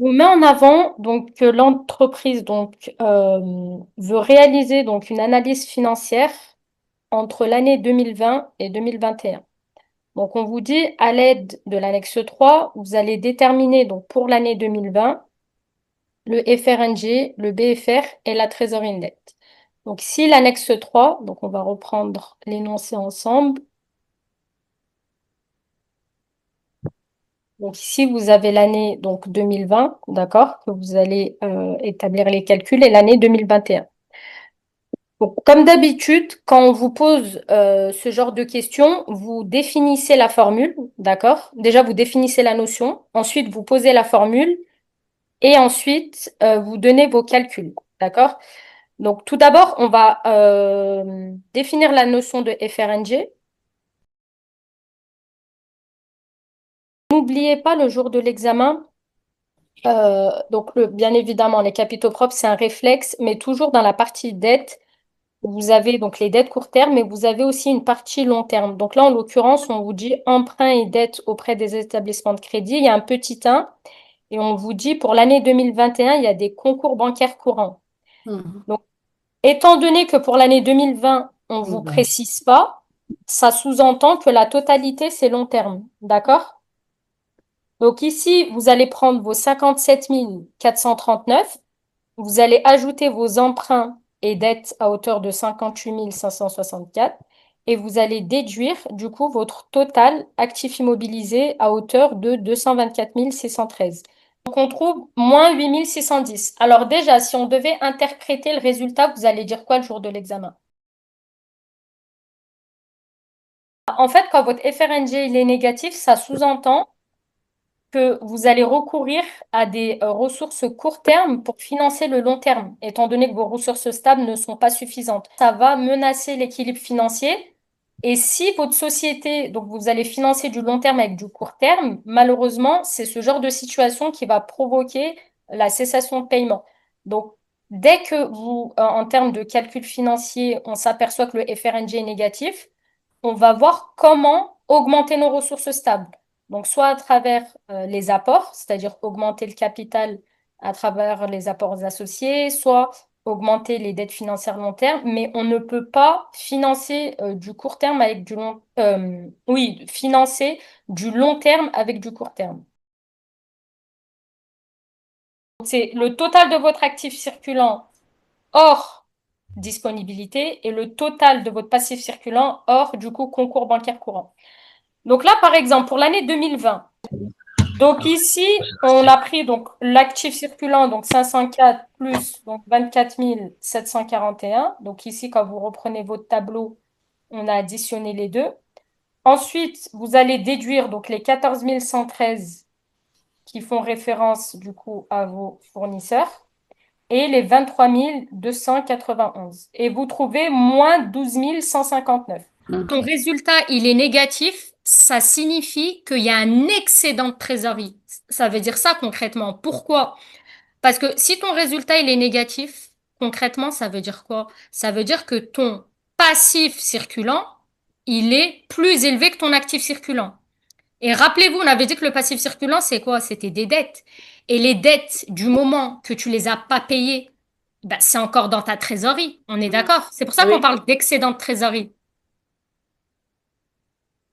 vous met en avant donc que l'entreprise veut réaliser donc une analyse financière entre l'année 2020 et 2021. Donc on vous dit à l'aide de l'annexe 3, vous allez déterminer donc pour l'année 2020 le FRNG, le BFR et la trésorerie nette. Donc si l'annexe 3, donc on va reprendre l'énoncé ensemble. Donc ici, vous avez l'année donc 2020, d'accord, que vous allez établir les calculs et l'année 2021. Donc, comme d'habitude, quand on vous pose ce genre de questions, vous définissez la formule, d'accord? Déjà, vous définissez la notion, ensuite vous posez la formule et ensuite vous donnez vos calculs, d'accord? Donc tout d'abord, on va définir la notion de FRNG. N'oubliez pas le jour de l'examen. Bien évidemment, les capitaux propres, c'est un réflexe, mais toujours dans la partie dette, vous avez donc les dettes court terme, mais vous avez aussi une partie long terme. Donc là, en l'occurrence, on vous dit emprunt et dette auprès des établissements de crédit. Il y a un petit 1 et on vous dit pour l'année 2021, il y a des concours bancaires courants. Mhm. Donc, étant donné que pour l'année 2020, on ne vous Mhm. précise pas, ça sous-entend que la totalité, c'est long terme. D'accord? Donc ici, vous allez prendre vos 57 439. Vous allez ajouter vos emprunts et dettes à hauteur de 58 564 et vous allez déduire du coup votre total actif immobilisé à hauteur de 224 613. Donc on trouve moins 8 610. Alors déjà, si on devait interpréter le résultat, vous allez dire quoi le jour de l'examen? En fait, quand votre FRNG il est négatif, ça sous-entend que vous allez recourir à des ressources court terme pour financer le long terme, étant donné que vos ressources stables ne sont pas suffisantes. Ça va menacer l'équilibre financier. Et si votre société, donc vous allez financer du long terme avec du court terme, malheureusement, c'est ce genre de situation qui va provoquer la cessation de paiement. Donc, dès que en termes de calcul financier, on s'aperçoit que le FRNG est négatif, on va voir comment augmenter nos ressources stables. Donc, soit à travers les apports, c'est-à-dire augmenter le capital à travers les apports associés, soit augmenter les dettes financières long terme, mais on ne peut pas financer du court terme avec du long, oui, financer du long terme avec du court terme. C'est le total de votre actif circulant hors disponibilité et le total de votre passif circulant hors du coup concours bancaire courant. Donc là, par exemple, pour l'année 2020, donc ici, on a pris donc l'actif circulant, donc 504 plus donc 24 741. Donc ici, quand vous reprenez votre tableau, on a additionné les deux. Ensuite, vous allez déduire donc les 14 113 qui font référence du coup à vos fournisseurs et les 23 291. Et vous trouvez moins 12 159. Ton Ok. résultat, il est négatif, ça signifie qu'il y a un excédent de trésorerie. Ça veut dire ça concrètement. Pourquoi? Parce que si ton résultat, il est négatif, concrètement, ça veut dire quoi? Ça veut dire que ton passif circulant, il est plus élevé que ton actif circulant. Et rappelez-vous, on avait dit que le passif circulant, c'est quoi? C'était des dettes. Et les dettes, du moment que tu les as pas payées, bah, c'est encore dans ta trésorerie. On est Mhm. d'accord? C'est pour ça qu'on Oui. parle d'excédent de trésorerie.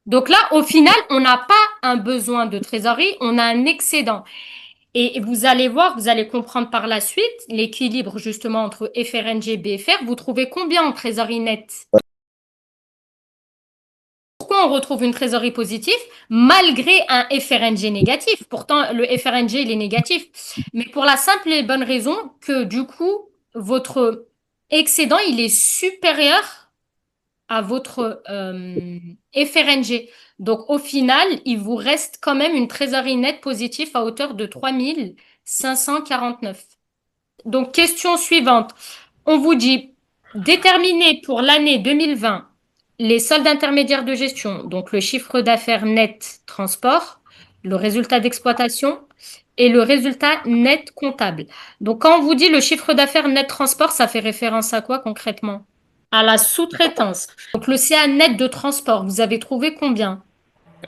Donc là, au final, on n'a pas un besoin de trésorerie, on a un excédent. Et vous allez voir, vous allez comprendre par la suite l'équilibre justement entre FRNG et BFR. Vous trouvez combien en trésorerie nette? Pourquoi on retrouve une trésorerie positive malgré un FRNG négatif? Pourtant, le FRNG, il est négatif. Mais pour la simple et bonne raison que du coup, votre excédent, il est supérieur à votre FRNG. Donc, au final, il vous reste quand même une trésorerie nette positive à hauteur de 3 549. Donc, question suivante. On vous dit, déterminer pour l'année 2020 les soldes intermédiaires de gestion, donc le chiffre d'affaires net transport, le résultat d'exploitation et le résultat net comptable. Donc, quand on vous dit le chiffre d'affaires net transport, ça fait référence à quoi concrètement? À la sous-traitance. Donc, le CA net de transport, vous avez trouvé combien?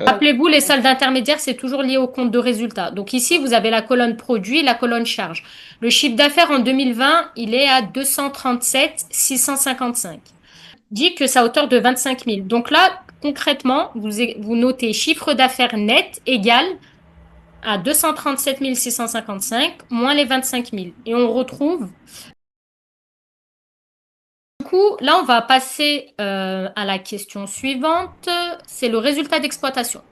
Rappelez-vous, les soldes intermédiaires, c'est toujours lié au compte de résultat. Donc ici, vous avez la colonne produit, la colonne charge. Le chiffre d'affaires en 2020, il est à 237 655. Dit que c'est à hauteur de 25 000. Donc là, concrètement, vous notez chiffre d'affaires net égal à 237 655 moins les 25 000. Et on retrouve. Du coup, là, on va passer à la question suivante. C'est le résultat d'exploitation.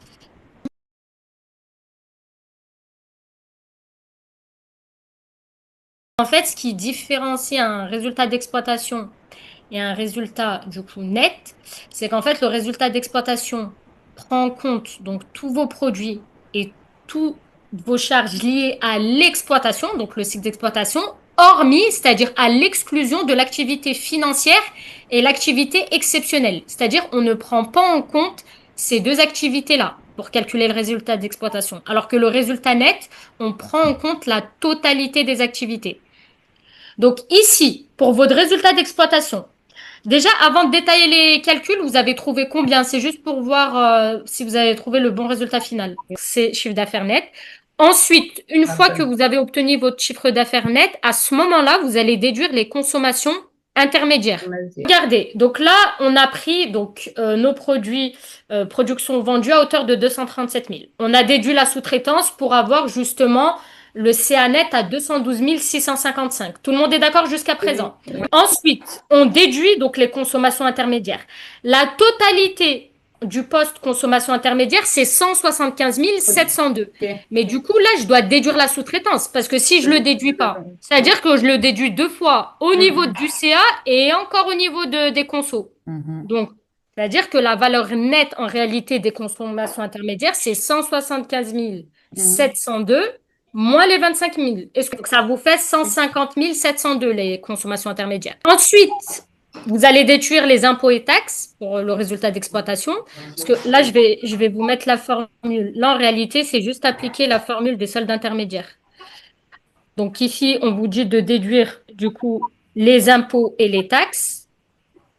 En fait, ce qui différencie un résultat d'exploitation et un résultat du coup net, c'est qu'en fait, le résultat d'exploitation prend en compte donc tous vos produits et toutes vos charges liées à l'exploitation, donc le cycle d'exploitation, hormis, c'est-à-dire à l'exclusion de l'activité financière et l'activité exceptionnelle. C'est-à-dire on ne prend pas en compte ces deux activités-là pour calculer le résultat d'exploitation. Alors que le résultat net, on prend en compte la totalité des activités. Donc ici, pour votre résultat d'exploitation, déjà, avant de détailler les calculs, vous avez trouvé combien? C'est juste pour voir si vous avez trouvé le bon résultat final. C'est chiffre d'affaires net. Ensuite, une fois que vous avez obtenu votre chiffre d'affaires net, à ce moment-là, vous allez déduire les consommations intermédiaires. Regardez, donc là, on a pris donc nos produits, production vendue à hauteur de 237 000. On a déduit la sous-traitance pour avoir justement le CA net à 212 655. Tout le monde est d'accord jusqu'à présent? Ensuite, on déduit donc les consommations intermédiaires. La totalité du poste consommation intermédiaire, c'est 175 702. Mais du coup, là, je dois déduire la sous-traitance parce que si je le déduis pas, c'est-à-dire que je le déduis deux fois au niveau du CA et encore au niveau des consos. Donc, c'est-à-dire que la valeur nette en réalité des consommations intermédiaires, c'est 175 702 moins les 25 000. Est-ce que ça vous fait 150 702 les consommations intermédiaires? Ensuite, vous allez déduire les impôts et taxes pour le résultat d'exploitation. Parce que là, je vais vous mettre la formule. Là, en réalité, c'est juste appliquer la formule des soldes intermédiaires. Donc ici, on vous dit de déduire du coup les impôts et les taxes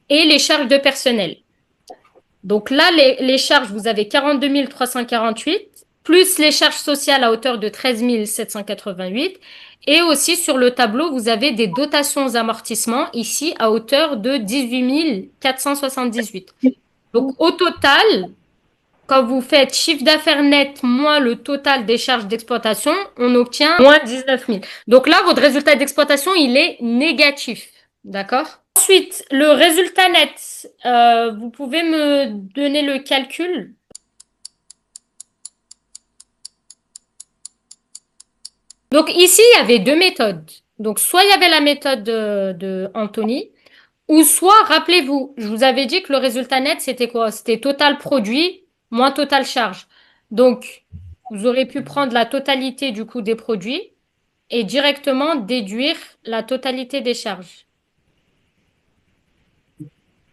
et les charges de personnel. Donc là, les charges, vous avez 42 348, plus les charges sociales à hauteur de 13 788. Et aussi sur le tableau, vous avez des dotations aux amortissements, ici à hauteur de 18 478. Donc au total, quand vous faites chiffre d'affaires net moins le total des charges d'exploitation, on obtient moins 19 000. Donc là, votre résultat d'exploitation, il est négatif. D'accord? Ensuite, le résultat net, vous pouvez me donner le calcul? Donc ici, il y avait deux méthodes. Donc soit il y avait la méthode de Anthony, ou soit, rappelez-vous, je vous avais dit que le résultat net, c'était quoi? C'était total produit moins total charge. Donc, vous aurez pu prendre la totalité du coût des produits et directement déduire la totalité des charges.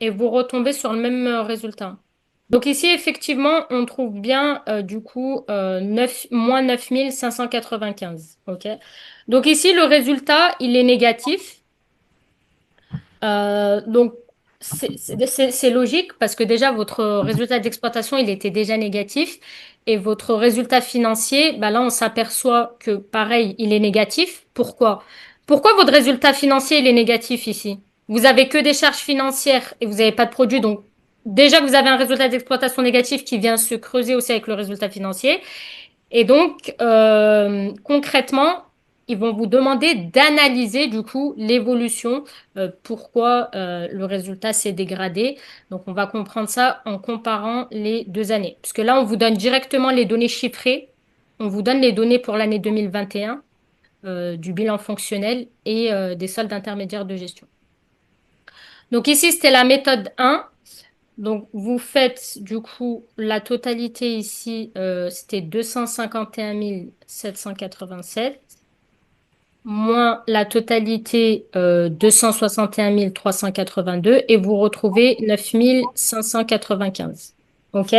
Et vous retombez sur le même résultat. Donc ici, effectivement, on trouve bien du coup moins 9 595. OK? Donc ici, le résultat, il est négatif. Donc c'est logique parce que déjà, votre résultat d'exploitation, il était déjà négatif. Et votre résultat financier, bah là, on s'aperçoit que pareil, il est négatif. Pourquoi? Pourquoi votre résultat financier, il est négatif ici? Vous avez que des charges financières et vous n'avez pas de produit. Donc déjà, vous avez un résultat d'exploitation négatif qui vient se creuser aussi avec le résultat financier. Et donc, concrètement, ils vont vous demander d'analyser du coup l'évolution, pourquoi le résultat s'est dégradé. Donc, on va comprendre ça en comparant les deux années. Parce que là, on vous donne directement les données chiffrées. On vous donne les données pour l'année 2021, du bilan fonctionnel et des soldes intermédiaires de gestion. Donc ici, c'était la méthode 1. Donc, vous faites du coup la totalité ici, c'était 251 787, moins la totalité 261 382, et vous retrouvez 9 595. OK?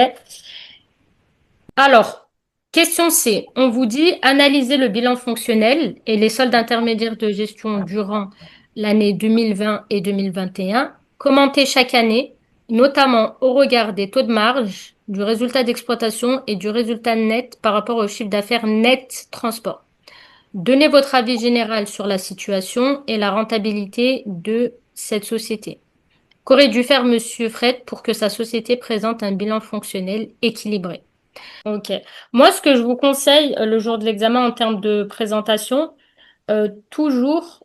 Alors, question C. On vous dit analyser le bilan fonctionnel et les soldes intermédiaires de gestion durant l'année 2020 et 2021. Commentez chaque année, notamment au regard des taux de marge, du résultat d'exploitation et du résultat net par rapport au chiffre d'affaires net transport. Donnez votre avis général sur la situation et la rentabilité de cette société. Qu'aurait dû faire Monsieur Fred pour que sa société présente un bilan fonctionnel équilibré? Ok. Moi, ce que je vous conseille le jour de l'examen en termes de présentation, toujours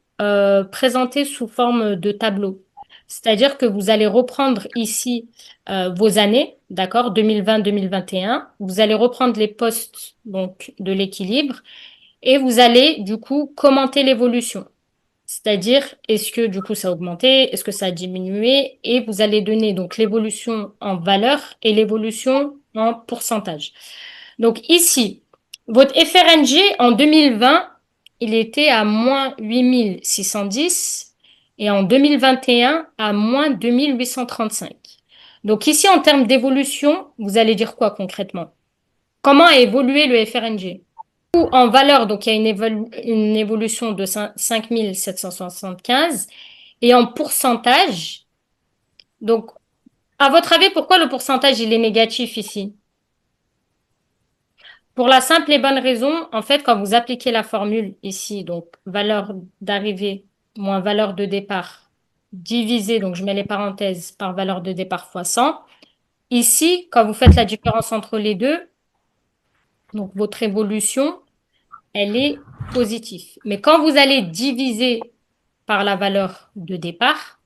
présenter sous forme de tableau. C'est-à-dire que vous allez reprendre ici vos années, d'accord, 2020-2021. Vous allez reprendre les postes donc de l'équilibre et vous allez du coup commenter l'évolution. C'est-à-dire, est-ce que du coup ça a augmenté, est-ce que ça a diminué, et vous allez donner donc l'évolution en valeur et l'évolution en pourcentage. Donc ici, votre FRNG en 2020, il était à moins 8610 et en 2021 à moins 2835. Donc ici, en termes d'évolution, vous allez dire quoi concrètement? Comment a évolué le FRNG? En valeur, donc il y a une évolution de 5775 et en pourcentage, donc à votre avis, pourquoi le pourcentage il est négatif ici? Pour la simple et bonne raison, en fait, quand vous appliquez la formule ici, donc valeur d'arrivée moins valeur de départ divisé, donc je mets les parenthèses par valeur de départ fois 100, ici, quand vous faites la différence entre les deux, donc votre évolution, elle est positive. Mais quand vous allez diviser par la valeur de départ,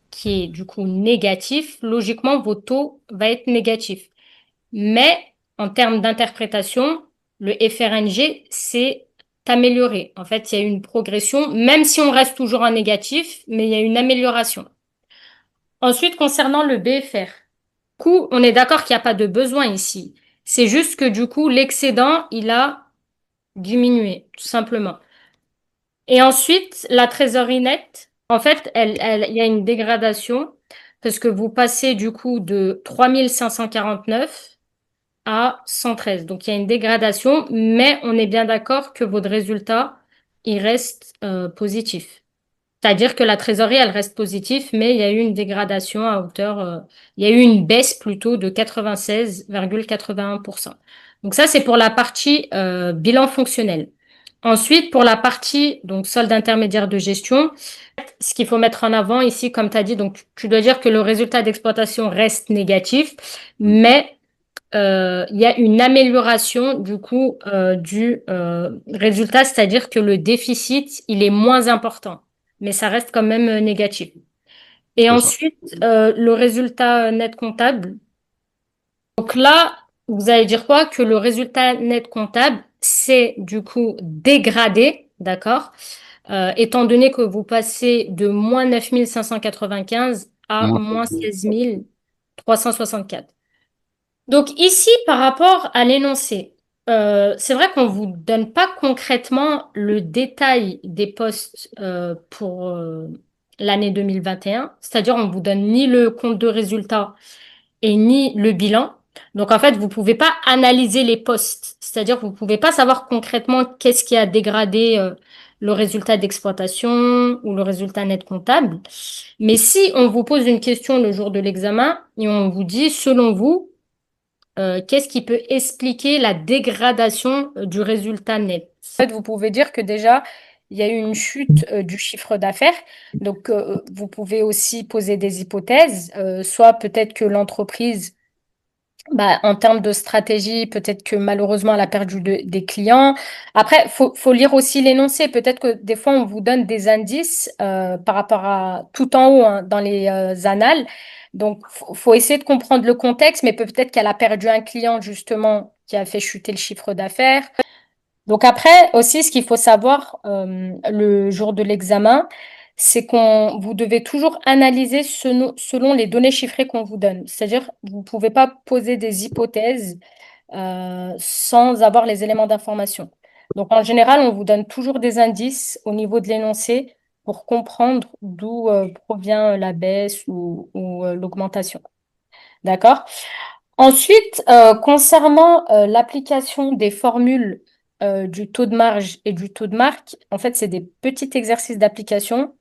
qui est du coup négatif, logiquement, votre taux va être négatif. Mais en termes d'interprétation, le FRNG s'est amélioré. En fait, il y a eu une progression, même si on reste toujours en négatif, mais il y a une amélioration. Ensuite, concernant le BFR, du coup, on est d'accord qu'il n'y a pas de besoin ici. C'est juste que du coup, l'excédent, il a diminué, tout simplement. Et ensuite, la trésorerie nette, en fait, il y a une dégradation parce que vous passez du coup de 3549 à 113. Donc, il y a une dégradation, mais on est bien d'accord que votre résultat, il reste positif. C'est-à-dire que la trésorerie, elle reste positive, mais il y a eu une dégradation à hauteur, il y a eu une baisse plutôt de 96,81%. Donc ça, c'est pour la partie bilan fonctionnel. Ensuite, pour la partie donc solde intermédiaire de gestion, ce qu'il faut mettre en avant ici, comme tu as dit, donc tu dois dire que le résultat d'exploitation reste négatif, mais il y a une amélioration du coup du résultat, c'est-à-dire que le déficit, il est moins important, mais ça reste quand même négatif. Et C'est ça. ensuite, le résultat net comptable. Donc là, vous allez dire quoi? Que le résultat net comptable, c'est du coup dégradé, d'accord? Étant donné que vous passez de moins 9595 à Moi, moins 16364. Donc ici, par rapport à l'énoncé, c'est vrai qu'on ne vous donne pas concrètement le détail des postes pour l'année 2021, c'est-à-dire on ne vous donne ni le compte de résultat et ni le bilan. Donc en fait, vous ne pouvez pas analyser les postes, c'est-à-dire vous ne pouvez pas savoir concrètement qu'est-ce qui a dégradé le résultat d'exploitation ou le résultat net comptable. Mais si on vous pose une question le jour de l'examen et on vous dit, selon vous, qu'est-ce qui peut expliquer la dégradation du résultat net? En fait, vous pouvez dire que déjà, il y a eu une chute du chiffre d'affaires. Donc, vous pouvez aussi poser des hypothèses, soit peut-être que l'entreprise bah, en termes de stratégie, peut-être que malheureusement, elle a perdu des clients. Après, faut lire aussi l'énoncé. Peut-être que des fois, on vous donne des indices par rapport à tout en haut hein, dans les annales. Donc, faut essayer de comprendre le contexte, mais peut-être qu'elle a perdu un client justement qui a fait chuter le chiffre d'affaires. Donc après aussi, ce qu'il faut savoir le jour de l'examen, c'est qu'on vous devez toujours analyser selon les données chiffrées qu'on vous donne. C'est-à-dire, vous ne pouvez pas poser des hypothèses sans avoir les éléments d'information. Donc en général, on vous donne toujours des indices au niveau de l'énoncé pour comprendre d'où provient la baisse ou l'augmentation. D'accord? Ensuite, concernant l'application des formules du taux de marge et du taux de marque, en fait, c'est des petits exercices d'application.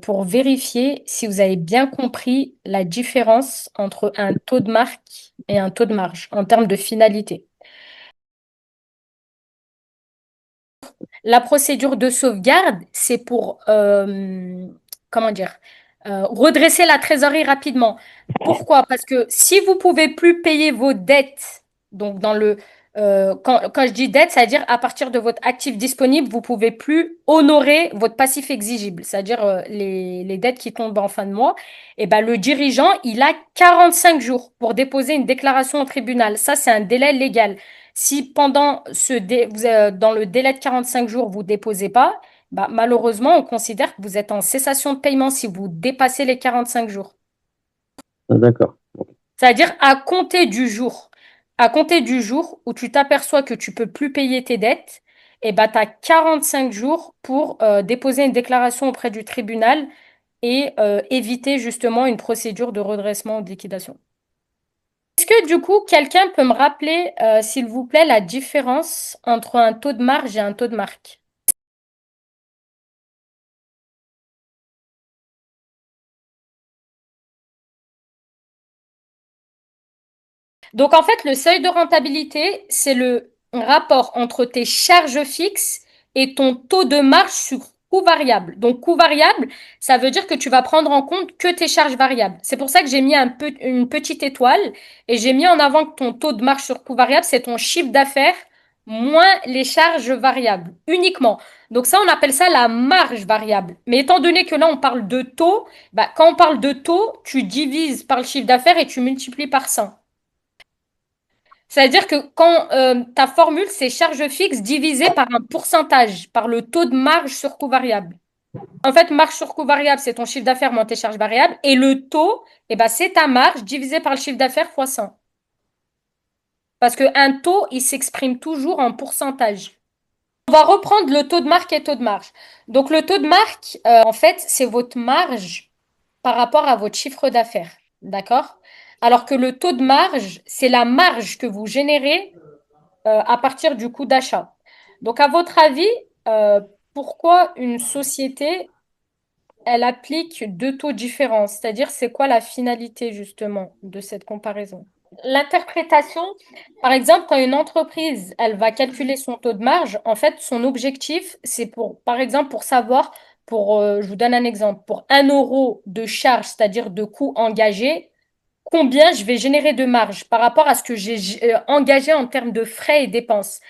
pour vérifier si vous avez bien compris la différence entre un taux de marque et un taux de marge en termes de finalité. La procédure de sauvegarde, c'est pour, comment dire, redresser la trésorerie rapidement. Pourquoi? Parce que si vous pouvez plus payer vos dettes, donc quand je dis dette, c'est-à-dire à partir de votre actif disponible, vous pouvez plus honorer votre passif exigible, c'est-à-dire les dettes qui tombent en fin de mois, et ben, le dirigeant, il a 45 jours pour déposer une déclaration au tribunal. Ça, c'est un délai légal. Si pendant dans le délai de 45 jours, vous ne déposez pas, bah, malheureusement, on considère que vous êtes en cessation de paiement si vous dépassez les 45 jours. Ah, d'accord. Ok. C'est-à-dire à compter du jour où tu t'aperçois que tu peux plus payer tes dettes, et bah, tu as 45 jours pour déposer une déclaration auprès du tribunal et éviter justement une procédure de redressement ou de liquidation. Est-ce que du coup, quelqu'un peut me rappeler, s'il vous plaît, la différence entre un taux de marge et un taux de marque? Donc en fait, le seuil de rentabilité, c'est le rapport entre tes charges fixes et ton taux de marge sur coût variable. Donc coût variable, ça veut dire que tu vas prendre en compte que tes charges variables. C'est pour ça que j'ai mis une petite étoile et j'ai mis en avant que ton taux de marge sur coût variable, c'est ton chiffre d'affaires moins les charges variables uniquement. Donc ça, on appelle ça la marge variable. Mais étant donné que là, on parle de taux, bah, quand on parle de taux, tu divises par le chiffre d'affaires et tu multiplies par 100. C'est-à-dire que quand ta formule, c'est charge fixe divisée par un pourcentage, par le taux de marge sur coût variable. En fait, marge sur coût variable, c'est ton chiffre d'affaires moins tes charges variables. Et le taux, eh ben, c'est ta marge divisée par le chiffre d'affaires fois 100. Parce qu'un taux, il s'exprime toujours en pourcentage. On va reprendre le taux de marque et taux de marge. Donc, le taux de marque, en fait, c'est votre marge par rapport à votre chiffre d'affaires. D'accord? Alors que le taux de marge, c'est la marge que vous générez à partir du coût d'achat. Donc, à votre avis, euh, pourquoi une société, elle applique deux taux différents? C'est-à-dire, c'est quoi la finalité justement de cette comparaison? L'interprétation, par exemple, quand une entreprise, elle va calculer son taux de marge, en fait, son objectif, c'est pour, par exemple, pour savoir, je vous donne un exemple, pour 1 euro de charge, c'est-à-dire de coût engagé, combien je vais générer de marge par rapport à ce que j'ai engagé en termes de frais et dépenses.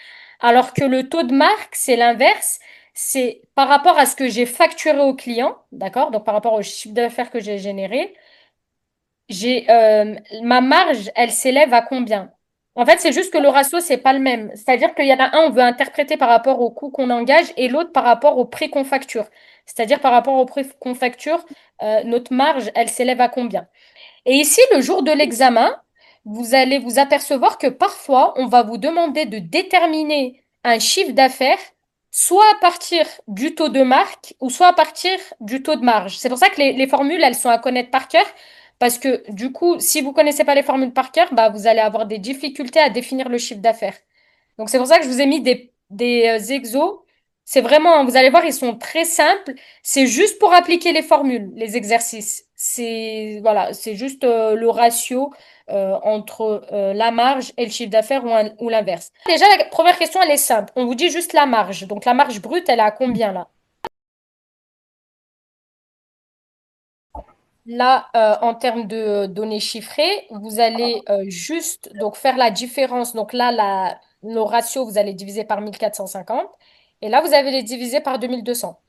Alors que le taux de marque, c'est l'inverse, c'est par rapport à ce que j'ai facturé au client, d'accord? Donc par rapport au chiffre d'affaires que j'ai généré, ma marge, elle s'élève à combien? En fait, c'est juste que le ratio, c'est pas le même. C'est-à-dire qu'il y en a un, on veut interpréter par rapport au coût qu'on engage et l'autre par rapport au prix qu'on facture. C'est-à-dire par rapport au prix qu'on facture, notre marge, elle s'élève à combien? Et ici, le jour de l'examen, vous allez vous apercevoir que parfois, on va vous demander de déterminer un chiffre d'affaires, soit à partir du taux de marque ou soit à partir du taux de marge. C'est pour ça que les formules, elles sont à connaître par cœur, parce que du coup, si vous ne connaissez pas les formules par cœur, bah, vous allez avoir des difficultés à définir le chiffre d'affaires. Donc c'est pour ça que je vous ai mis des exos. C'est vraiment, vous allez voir, ils sont très simples. C'est juste pour appliquer les formules, les exercices. C'est voilà, c'est juste le ratio entre la marge et le chiffre d'affaires ou l'inverse. Déjà, la première question, elle est simple. On vous dit juste la marge. Donc la marge brute, elle est à combien là? Là, en termes de données chiffrées, vous allez juste donc faire la différence. Donc là, nos ratios, vous allez diviser par 1450. Et là, vous allez les diviser par 2200.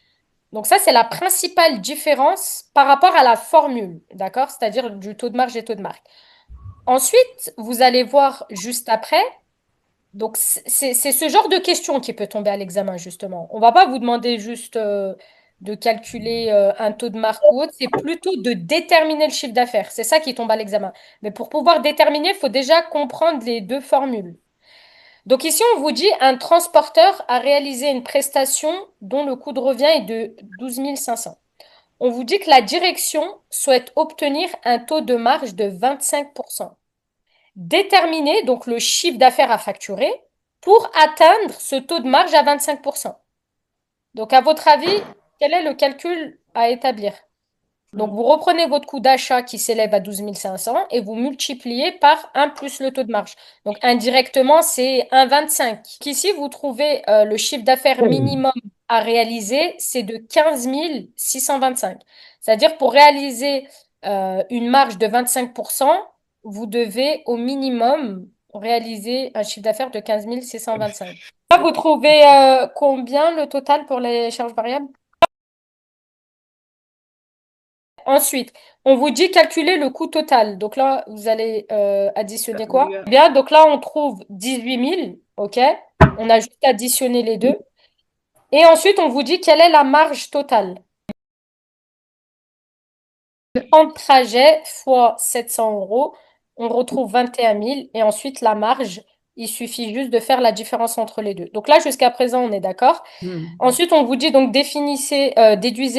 Donc ça, c'est la principale différence par rapport à la formule, d'accord? C'est-à-dire du taux de marge et taux de marque. Ensuite, vous allez voir juste après. Donc, c'est ce genre de question qui peut tomber à l'examen, justement. On va pas vous demander juste de calculer un taux de marque ou autre, c'est plutôt de déterminer le chiffre d'affaires. C'est ça qui tombe à l'examen. Mais pour pouvoir déterminer, il faut déjà comprendre les deux formules. Donc ici, on vous dit un transporteur a réalisé une prestation dont le coût de revient est de 12 500. On vous dit que la direction souhaite obtenir un taux de marge de 25%. Déterminer donc le chiffre d'affaires à facturer pour atteindre ce taux de marge à 25%. Donc, à votre avis, quel est le calcul à établir. Donc, vous reprenez votre coût d'achat qui s'élève à 12 500 et vous multipliez par 1 plus le taux de marge. Donc, indirectement, c'est 1,25. Ici, vous trouvez le chiffre d'affaires minimum à réaliser, c'est de 15 625. C'est-à-dire, pour réaliser une marge de 25%, vous devez au minimum réaliser un chiffre d'affaires de 15 625. Là, vous trouvez combien le total pour les charges variables? Ensuite, on vous dit calculer le coût total. Donc là, vous allez additionner quoi? Bien, donc là, on trouve 18 000, ok? On a juste additionné les deux. Et ensuite, on vous dit quelle est la marge totale. En trajet fois 700 euros, on retrouve 21 000. Et ensuite, la marge, il suffit juste de faire la différence entre les deux. Donc là, jusqu'à présent, on est d'accord. Ensuite, on vous dit donc déduisez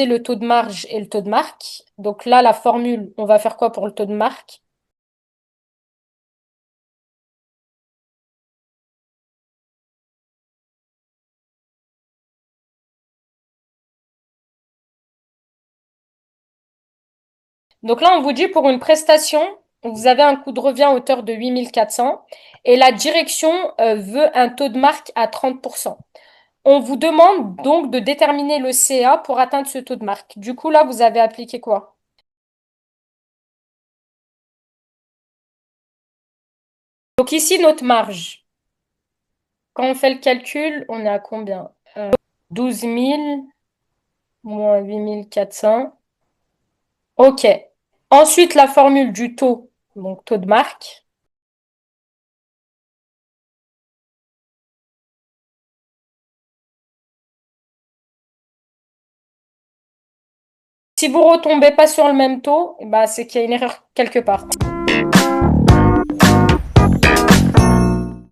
le taux de marge et le taux de marque. Donc là, la formule, on va faire quoi pour le taux de marque? Donc là, on vous dit pour une prestation, vous avez un coût de revient à hauteur de 8 400 et la direction veut un taux de marque à 30%. On vous demande donc de déterminer le CA pour atteindre ce taux de marque. Du coup, là, vous avez appliqué quoi? Donc ici, notre marge. Quand on fait le calcul, on est à combien? 12 000 moins 8 400. OK. Ensuite, la formule du taux, donc taux de marque. Si vous retombez pas sur le même taux, eh ben, c'est qu'il y a une erreur quelque part.